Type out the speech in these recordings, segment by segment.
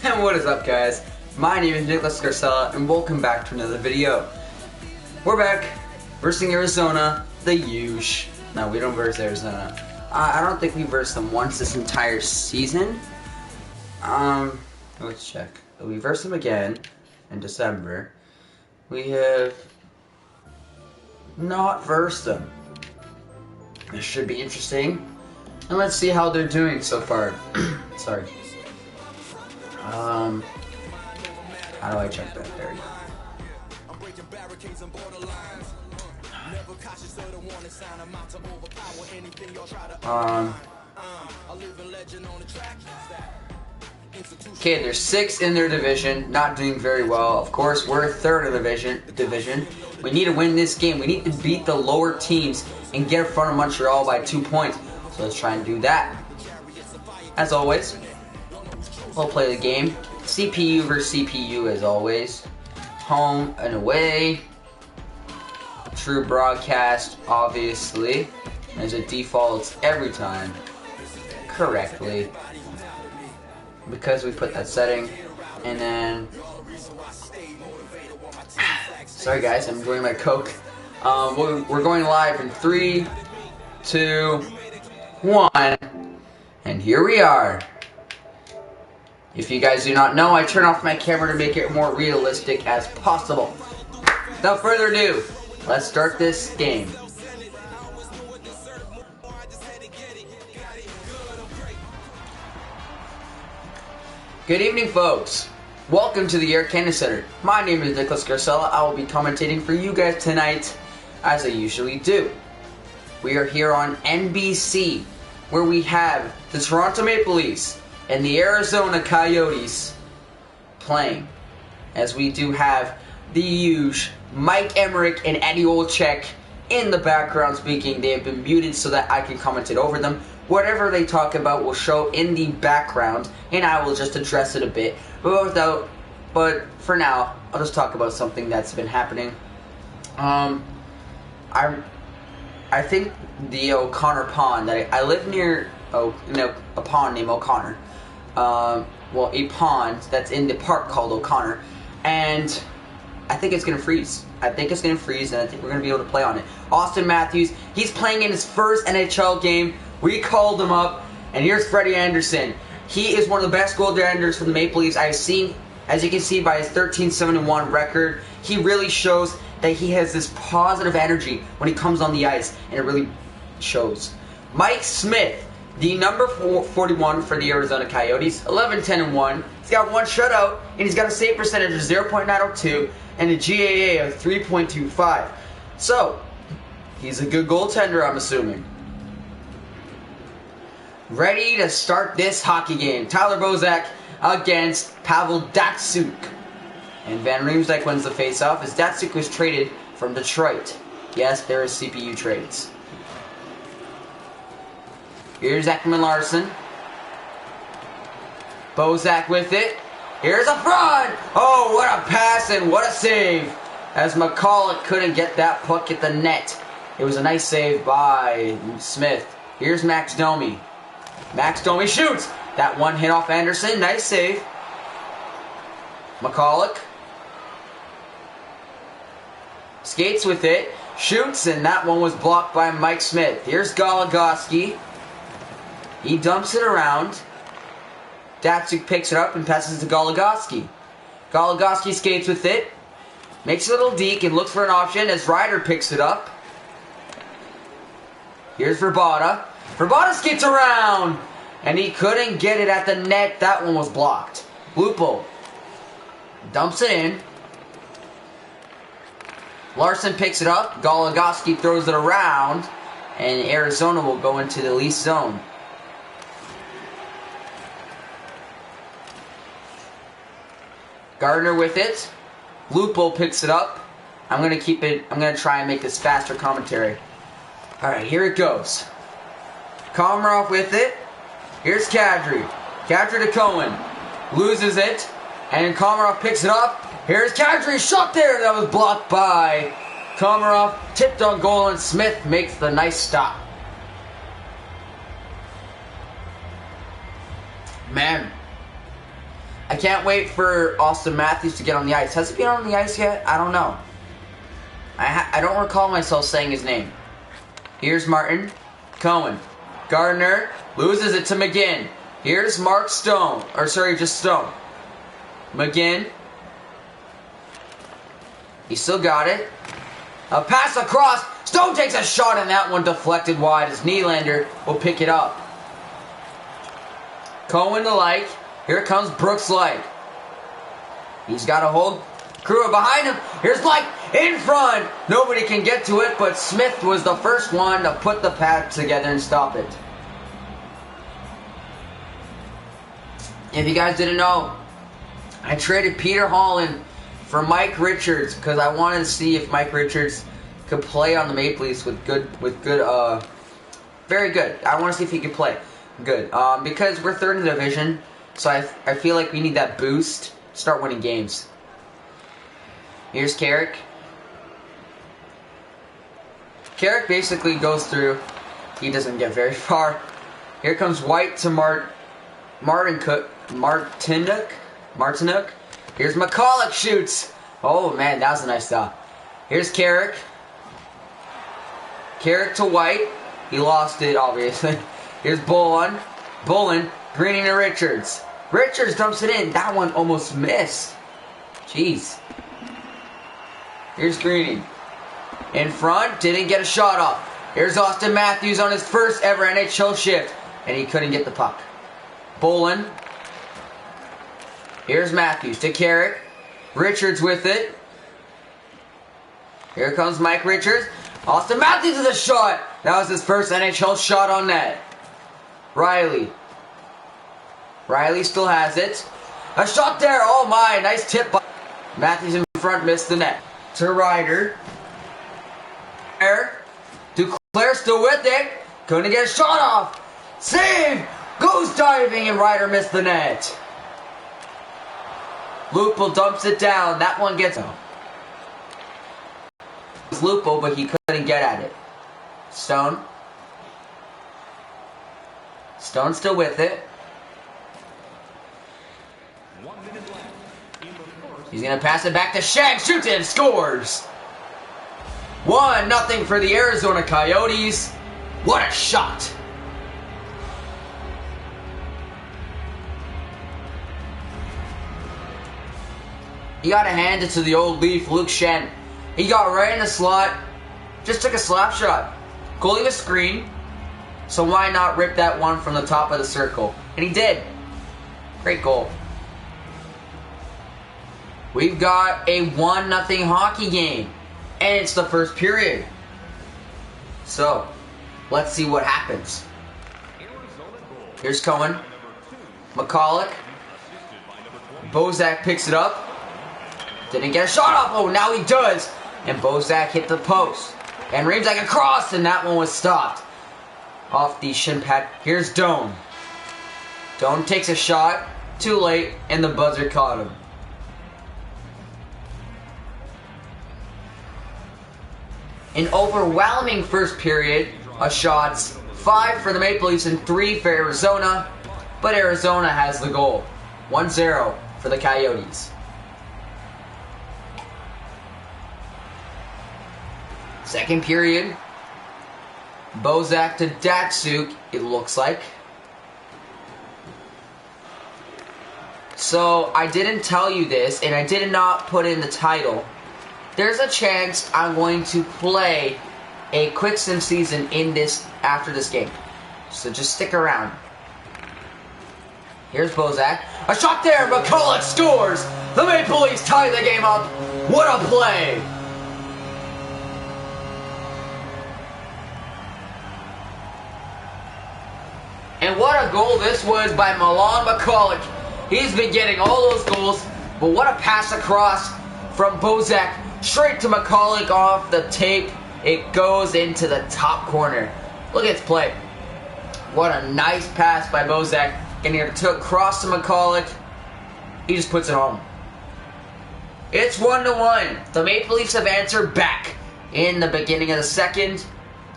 And what is up, guys? My name is Nicholas Garcella, and welcome back to another video. We're back versing Arizona, the Uge. No, we don't verse Arizona. I don't think we versed them once this entire season. Let's check. We versed them again in December. We have not versed them. This should be interesting. And let's see how they're doing so far. Sorry. How do I check that? There we go. Okay, there's 6 in their division, not doing very well. Of course, we're third in the division. We need to win this game. We need to beat the lower teams and get in front of Montreal by 2 points. So let's try and do that. As always, we'll play the game. CPU versus CPU as always. Home and away. True broadcast, obviously. As it defaults every time correctly. Because we put that setting. And then... Sorry guys, I'm enjoying my Coke. We're going live in 3, 2, 1. And here we are. If you guys do not know, I turn off my camera to make it more realistic as possible. Without further ado, let's start this game. Good evening, folks. Welcome to the Air Canada Center. My name is Nicholas Garcella. I will be commentating for you guys tonight, as I usually do. We are here on NBC, where we have the Toronto Maple Leafs and the Arizona Coyotes playing. As we do have the Uge, Mike Emmerich and Eddie Olczyk in the background speaking. They have been muted so that I can commentate over them. Whatever they talk about will show in the background, and I will just address it a bit. But for now, I'll just talk about something that's been happening. I think the O'Connor Pond, that I live near a pond named O'Connor. Well, a pond that's in the park called O'Connor, and I think it's gonna freeze. I think it's gonna freeze, and I think we're gonna be able to play on it. Austin Matthews, he's playing in his first NHL game. We called him up, and here's Freddie Anderson. He is one of the best goaltenders for the Maple Leafs I've seen. As you can see by his 13-7-1 record, he really shows that he has this positive energy when he comes on the ice, and it really shows. Mike Smith, the number 41 for the Arizona Coyotes, 11-10-1. He's got 1 shutout, and he's got a save percentage of 0.902 and a GAA of 3.25. So, he's a good goaltender, I'm assuming. Ready to start this hockey game. Tyler Bozak against Pavel Datsyuk. And Van Riemsdyk wins the face-off as Datsyuk was traded from Detroit. Yes, there is CPU trades. Here's Ekman Larson. Bozak with it. Here's a front! Oh, what a pass and what a save! As McCulloch couldn't get that puck at the net. It was a nice save by Smith. Here's Max Domi. Max Domi shoots! That one hit off Anderson. Nice save. McCulloch skates with it. Shoots, and that one was blocked by Mike Smith. Here's Goligoski. He dumps it around. Datsyuk picks it up and passes to Goligoski. Goligoski skates with it. Makes a little deke and looks for an option as Ryder picks it up. Here's Verbata. Verbata skates around! And he couldn't get it at the net. That one was blocked. Lupo dumps it in. Larson picks it up. Goligoski throws it around. And Arizona will go into the Leafs zone. Gardner with it. Lupo picks it up. I'm going to keep it. I'm going to try and make this faster commentary. Alright, here it goes. Komarov with it. Here's Kadri. Kadri to Cohen. Loses it. And Komarov picks it up. Here's Kadri. Shot there. That was blocked by Komarov. Tipped on goal, and Smith makes the nice stop. Man, I can't wait for Austin Matthews to get on the ice. Has he been on the ice yet? I don't know. I don't recall myself saying his name. Here's Martin. Cohen. Gardner loses it to McGinn. Here's Mark Stone. Or sorry, just Stone. McGinn. He still got it. A pass across. Stone takes a shot and that one deflected wide as Nylander will pick it up. Cohen to Light. Here comes Brooks Light. He's got a hold. Crew behind him. Here's Light in front. Nobody can get to it, but Smith was the first one to put the pad together and stop it. If you guys didn't know, I traded Peter Holland for Mike Richards because I wanted to see if Mike Richards could play on the Maple Leafs with good, very good. I want to see if he could play good because we're third in the division, so I feel like we need that boost to start winning games. Here's Carrick. Carrick basically goes through. He doesn't get very far. Here comes White to Martinuk. Here's McCulloch shoots. Oh man, that was a nice stop. Here's Carrick. Carrick to White. He lost it, obviously. Here's Bullen. Greening to Richards. Richards dumps it in. That one almost missed. Jeez. Here's Greening. In front, didn't get a shot off. Here's Austin Matthews on his first ever NHL shift, and he couldn't get the puck. Bullen. Here's Matthews to Carrick. Richards with it. Here comes Mike Richards. Austin Matthews with a shot. That was his first NHL shot on net. Riley still has it. A shot there. Oh my, nice tip by Matthews in front, missed the net. To Ryder. Duclair still with it. Couldn't get a shot off. Save! Goes diving and Ryder missed the net. Lupul dumps it down. That one gets out. It was Lupul, but he couldn't get at it. Stone still with it. He's going to pass it back to Shag. Shoots it and scores. 1-0 for the Arizona Coyotes. What a shot. You got to hand it to the old Leaf, Luke Schenn. He got right in the slot. Just took a slap shot. Goalie was screen. So why not rip that one from the top of the circle? And he did. Great goal. We've got a 1-0 hockey game. And it's the first period. So, let's see what happens. Here's Cohen. McCulloch. Bozak picks it up. Didn't get a shot off. Oh, now he does. And Bozak hit the post. And Reamsek across, and that one was stopped. Off the shin pad. Here's Doan. Doan takes a shot. Too late, and the buzzer caught him. An overwhelming first period of shots. 5 for the Maple Leafs and 3 for Arizona. But Arizona has the goal. 1-0 for the Coyotes. Second period. Bozak to Datsuk, it looks like. So, I didn't tell you this, and I did not put in the title. There's a chance I'm going to play a quick sim season in this after this game. So just stick around. Here's Bozak. A shot there, McCulloch scores! The Maple Leafs tie the game up. What a play! And what a goal this was by Milan McCulloch. He's been getting all those goals, but what a pass across from Bozak straight to McCulloch off the tape. It goes into the top corner. Look at this play. What a nice pass by Bozak. And he took cross to McCulloch. He just puts it home. It's 1-1. The Maple Leafs have answered back in the beginning of the second.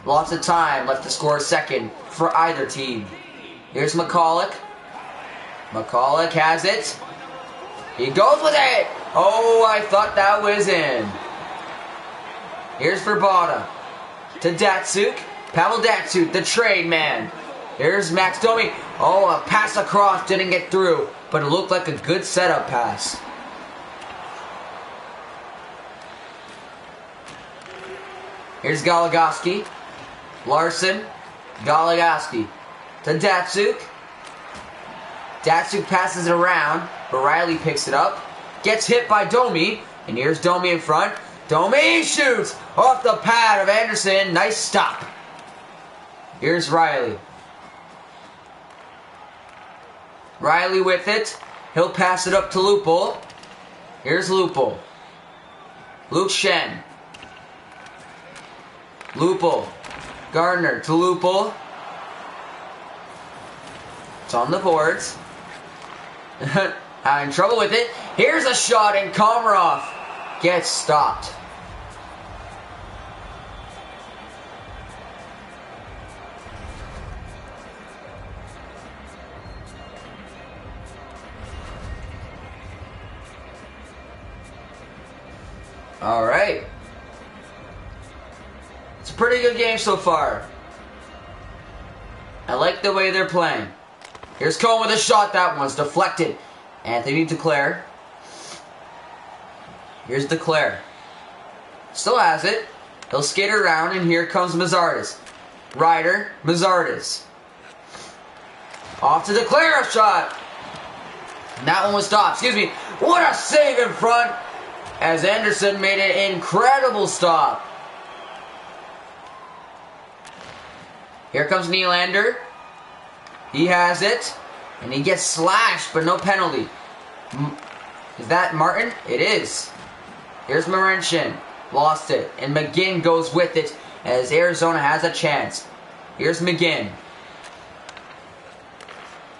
Lots of time left to score a second for either team. Here's McCulloch. McCulloch has it. He goes with it. Oh, I thought that was in. Here's Verbata to Datsuk. Pavel Datsuk, the trade man. Here's Max Domi. Oh, a pass across, didn't get through, but it looked like a good setup pass. Here's Goligoski. Larson. Goligoski to Datsuk. Datsuk passes it around, but Riley picks it up. Gets hit by Domi, and here's Domi in front. Domi shoots off the pad of Anderson. Nice stop. Here's Riley. Riley with it. He'll pass it up to Lupul. Here's Lupul. Luke Shen. Lupul. Gardner to Lupul. It's on the boards. In trouble with it. Here's a shot, and Komarov gets stopped. All right. It's a pretty good game so far. I like the way they're playing. Here's Cohen with a shot. That one's deflected. Anthony Duclair. Here's Duclair. Still has it. He'll skate around, and here comes Mazardis. Ryder, Mazardis. Off to Duclair, a shot. And that one was stopped. Excuse me. What a save in front, as Anderson made an incredible stop. Here comes Nylander. He has it. And he gets slashed, but no penalty. Is that Martin? It is. Here's Marincin. Lost it. And McGinn goes with it as Arizona has a chance. Here's McGinn.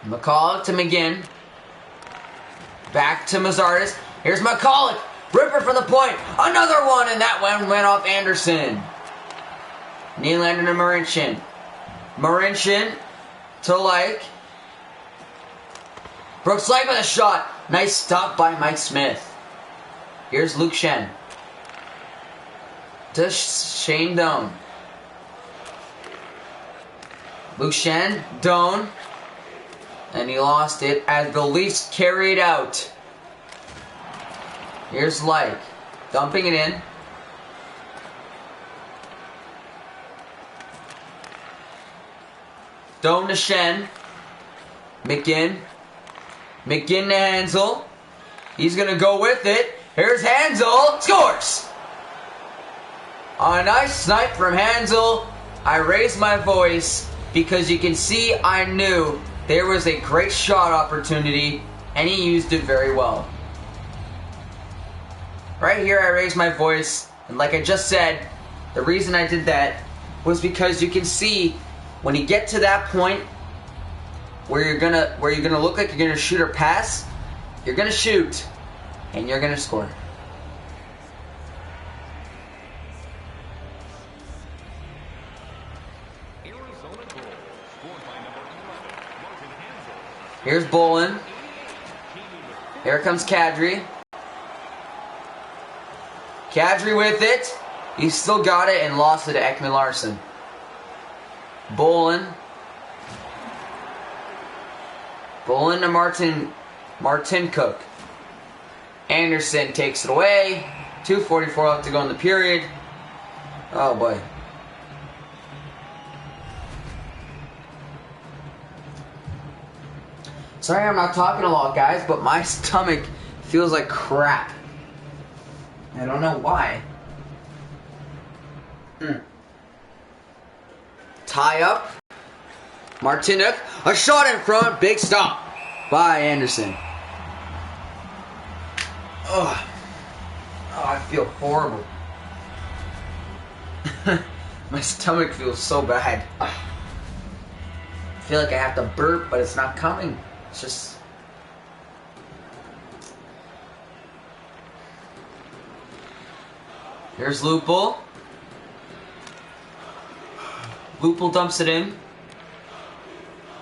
McCulloch to McGinn. Back to Mazardis. Here's McCulloch. Ripper for the point. Another one, and that one went off Anderson. Nylander to Marincin. Marincin to Like. Brooks Light with a shot. Nice stop by Mike Smith. Here's Luke Shen. To Shane Doan. Luke Shen. Doan. And he lost it as the Leafs carried out. Here's Like. Dumping it in. Doan to Shen. McGinn. McGinn to Hansel. He's going to go with it. Here's Hansel. Scores! A nice snipe from Hansel. I raised my voice because you can see I knew there was a great shot opportunity, and he used it very well. Right here I raised my voice, and like I just said, the reason I did that was because you can see when you get to that point where you're gonna look like you're gonna shoot or pass, you're gonna shoot, and you're gonna score. Here's Bolin. Here comes Kadri. Kadri with it. He still got it and lost it to Ekman Larsson. Bolin. Bolin to Martin Cook. Anderson takes it away. 2:44 left to go in the period. Oh boy. Sorry I'm not talking a lot, guys, but my stomach feels like crap. I don't know why. Tie up. Martiniuk. A shot in front. Big stop by Anderson. Oh, I feel horrible. My stomach feels so bad. I feel like I have to burp, but it's not coming. It's just... Here's Lupul. Lupul dumps it in.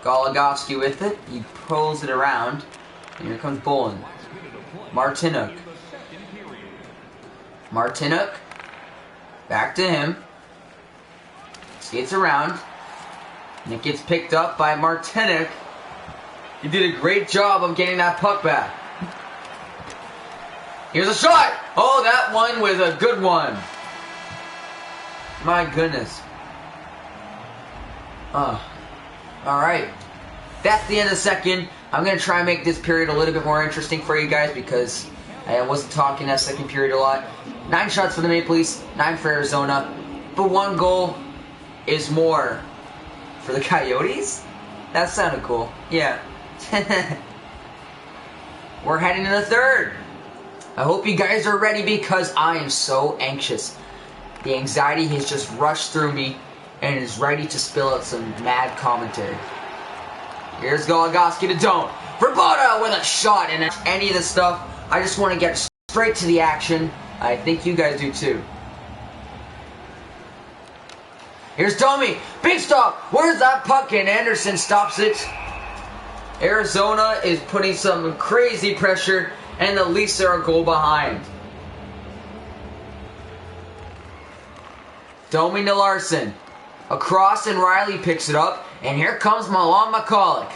Goligoski with it. He pulls it around. And here comes Bolin. Martinook. Martinook. Back to him. Skates around. And it gets picked up by Martinook. He did a great job of getting that puck back. Here's a shot! Oh, that one was a good one. My goodness. Alright. That's the end of the second. I'm going to try and make this period a little bit more interesting for you guys because I wasn't talking that second period a lot. 9 shots for the Maple Leafs, 9 for Arizona. But 1 goal is more for the Coyotes? That sounded cool. Yeah. We're heading to the third. I hope you guys are ready because I am so anxious. The anxiety has just rushed through me and is ready to spill out some mad commentary. Here's Goligoski to Doan. Verboda with a shot and any of this stuff. I just want to get straight to the action. I think you guys do too. Here's Domi. Big stop. Where's that puck? And Anderson stops it. Arizona is putting some crazy pressure, and the Leafs are a goal behind. Domi to Larson. Across, and Riley picks it up. And here comes Milan McCulloch.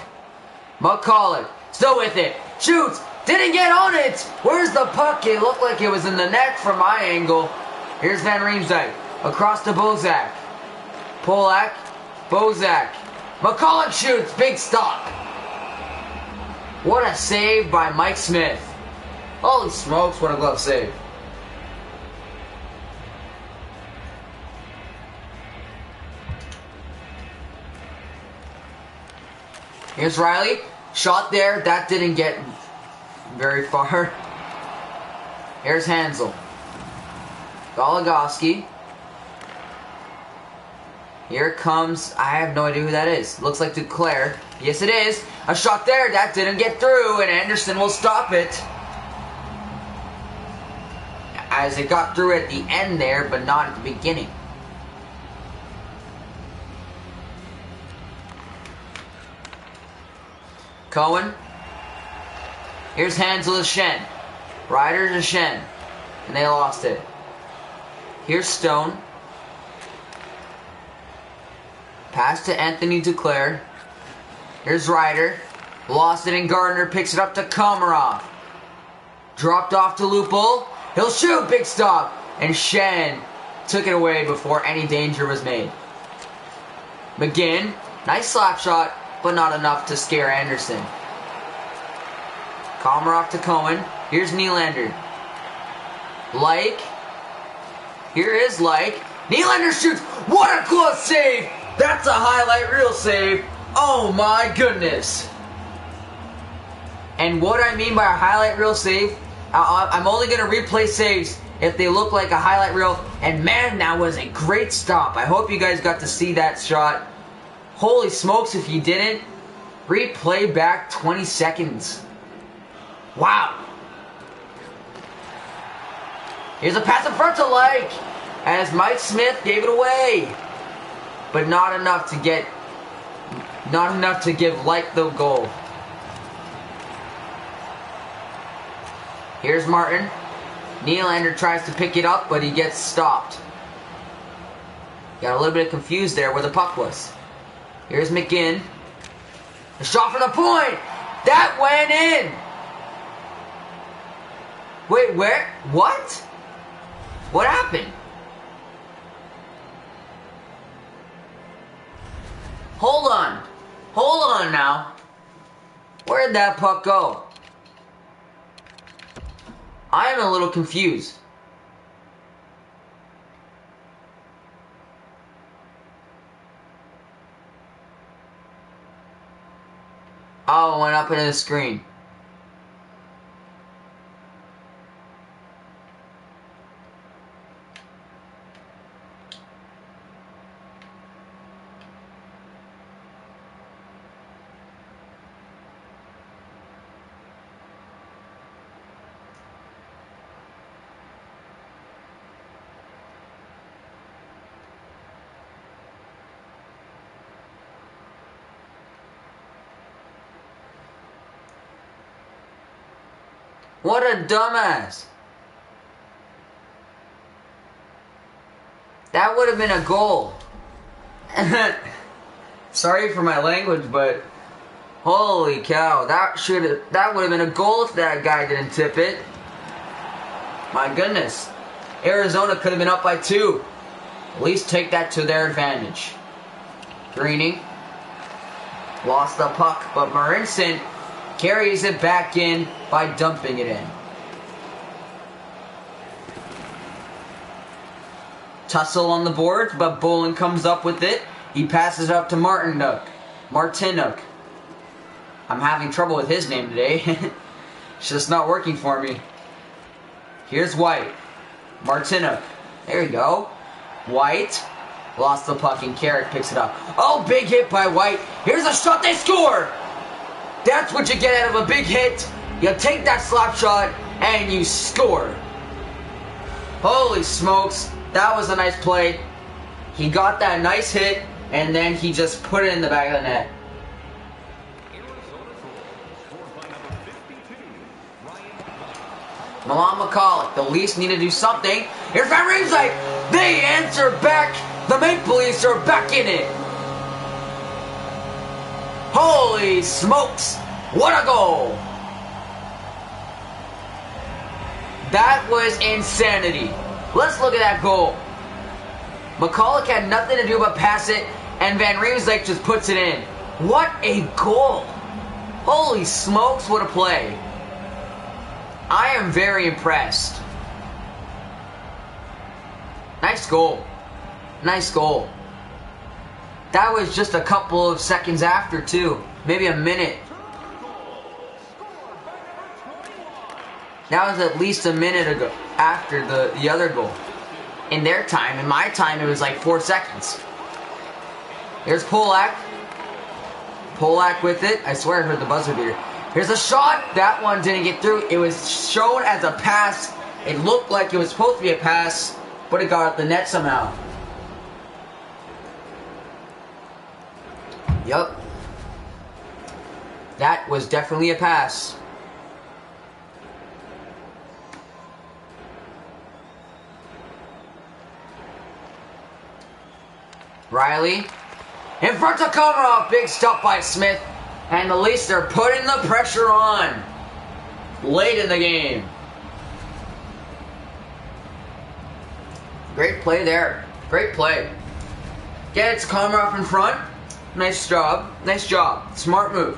McCulloch, still with it. Shoots. Didn't get on it. Where's the puck? It looked like it was in the net from my angle. Here's Van Riemsdyk. Across to Bozak. Polak. Bozak. McCulloch shoots. Big stop. What a save by Mike Smith. Holy smokes, what a glove save. Here's Riley. Shot there. That didn't get very far. Here's Hansel. Goligoski. Here comes, I have no idea who that is. Looks like Duclair. Yes, it is. A shot there. That didn't get through, and Anderson will stop it. As it got through at the end there, but not at the beginning. Cohen. Here's Hansel to Shen. Ryder to Shen. And they lost it. Here's Stone. Pass to Anthony Duclair. Here's Ryder. Lost it, and Gardner picks it up to Komarov. Dropped off to Lupul. He'll shoot. Big stop. And Shen took it away before any danger was made. McGinn. Nice slap shot, but not enough to scare Anderson. Komarov to Cohen. Here's Nylander. Like. Here is Like. Nylander shoots. What a close save. That's a highlight reel save. Oh my goodness. And what I mean by a highlight reel save, I'm only going to replay saves if they look like a highlight reel. And man, that was a great stop. I hope you guys got to see that shot. Holy smokes, if you didn't, replay back 20 seconds. Wow. Here's a pass in front to Like, as Mike Smith gave it away. But not enough to give Like the goal. Here's Martin. Nylander tries to pick it up, but he gets stopped. Got a little bit confused there where the puck was. Here's McGinn. A shot from the point. That went in. Wait, where? What? What happened? Hold on. Hold on now. Where'd that puck go? I am a little confused. Oh, it went up into the screen. What a dumbass. That would have been a goal. Sorry for my language, but holy cow, that would have been a goal if that guy didn't tip it. My goodness. Arizona could have been up by 2. At least take that to their advantage. Greening lost the puck, but Marinson carries it back in by dumping it in. Tussle on the boards, but Bolin comes up with it. He passes it up to Martinuk. I'm having trouble with his name today. It's just not working for me. Here's White. Martinuk. There you go. White. Lost the puck and Carrick picks it up. Oh, big hit by White. Here's a shot. They score. That's what you get out of a big hit. You take that slap shot and you score. Holy smokes. That was a nice play. He got that nice hit and then he just put it in the back of the net. Milan McCulloch, the Leafs need to do something. Here's Van Riemsdyk. They answer back. The Maple Leafs are back in it. Holy smokes. What a goal. That was insanity. Let's look at that goal. McCulloch had nothing to do but pass it, and Van Riemsdyk just puts it in. What a goal. Holy smokes, what a play. I am very impressed. Nice goal. Nice goal. That was just a couple of seconds after, too. Maybe a minute. That was at least a minute ago after the other goal. In their time, in my time, it was like 4 seconds. Here's Polak. Polak with it. I swear I heard the buzzer beater. Here's a shot. That one didn't get through. It was shown as a pass. It looked like it was supposed to be a pass, but it got at the net somehow. Yup. That was definitely a pass. Riley. In front of Komarov. Big stop by Smith. And the Leafs are putting the pressure on late in the game. Great play there. Great play. Get it to Komarov in front. Nice job. Nice job. Smart move.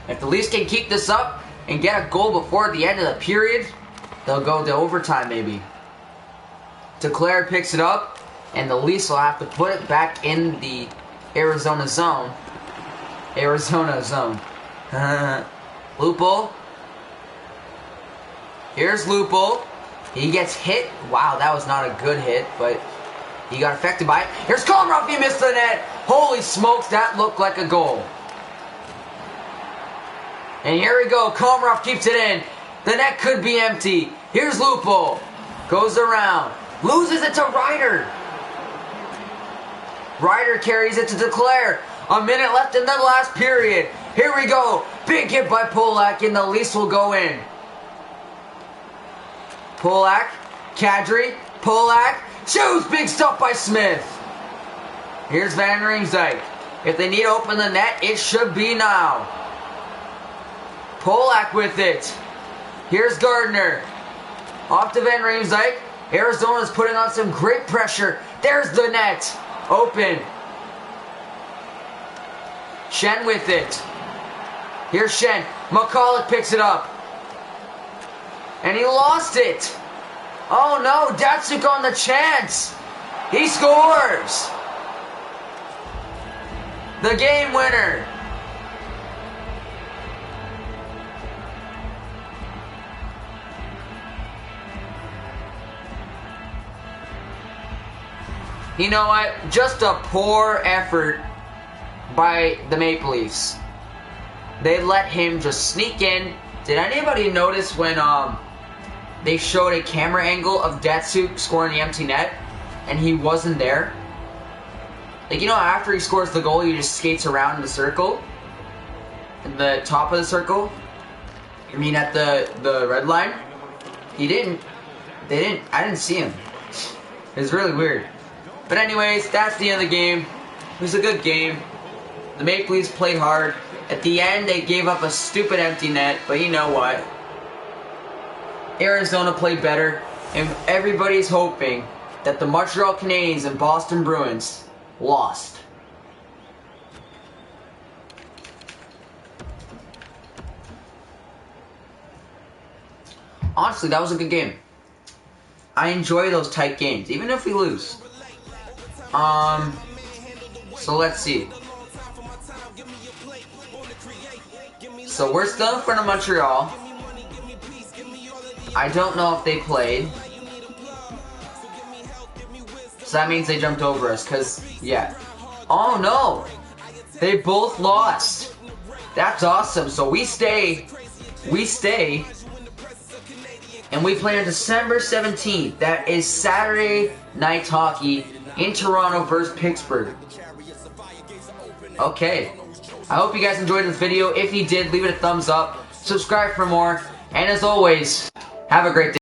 If the Leafs can keep this up and get a goal before the end of the period, they'll go to overtime maybe. DeClaire picks it up, and the Leafs will have to put it back in the Arizona zone. Lupul. Here's Lupul. He gets hit. Wow, that was not a good hit, but he got affected by it. Here's Komarov. He missed the net. Holy smokes, that looked like a goal. And here we go. Komarov keeps it in. The net could be empty. Here's Lupul. Goes around. Loses it to Ryder. Ryder carries it to DeClaire. A minute left in the last period. Here we go. Big hit by Polak, and the Leafs will go in. Polak. Kadri. Polak. Shoots. Big stuff by Smith. Here's Van Riemsdyk. If they need to open the net, it should be now. Polak with it. Here's Gardner. Off to Van Riemsdyk. Arizona's putting on some great pressure. There's the net. Open. Shen with it. Here's Shen. McCulloch picks it up. And he lost it. Oh no, Datsuk on the chance. He scores. The game winner. You know what? Just a poor effort by the Maple Leafs. They let him just sneak in. Did anybody notice when they showed a camera angle of Datsuk scoring the empty net and he wasn't there? Like, you know, after he scores the goal, he just skates around in the circle, in the top of the circle. I mean, at the red line, he didn't. They didn't. I didn't see him. It was really weird. But anyways, that's the end of the game. It was a good game. The Maple Leafs played hard. At the end, they gave up a stupid empty net. But you know what? Arizona played better, and everybody's hoping that the Montreal Canadiens and Boston Bruins lost. Honestly, that was a good game. I enjoy those tight games, even if we lose. So let's see. So we're still in front of Montreal. I don't know if they played. So that means they jumped over us, because, yeah. Oh no! They both lost. That's awesome. So we stay. And we play on December 17th. That is Saturday night hockey in Toronto versus Pittsburgh. Okay. I hope you guys enjoyed this video. If you did, leave it a thumbs up. Subscribe for more. And as always, have a great day.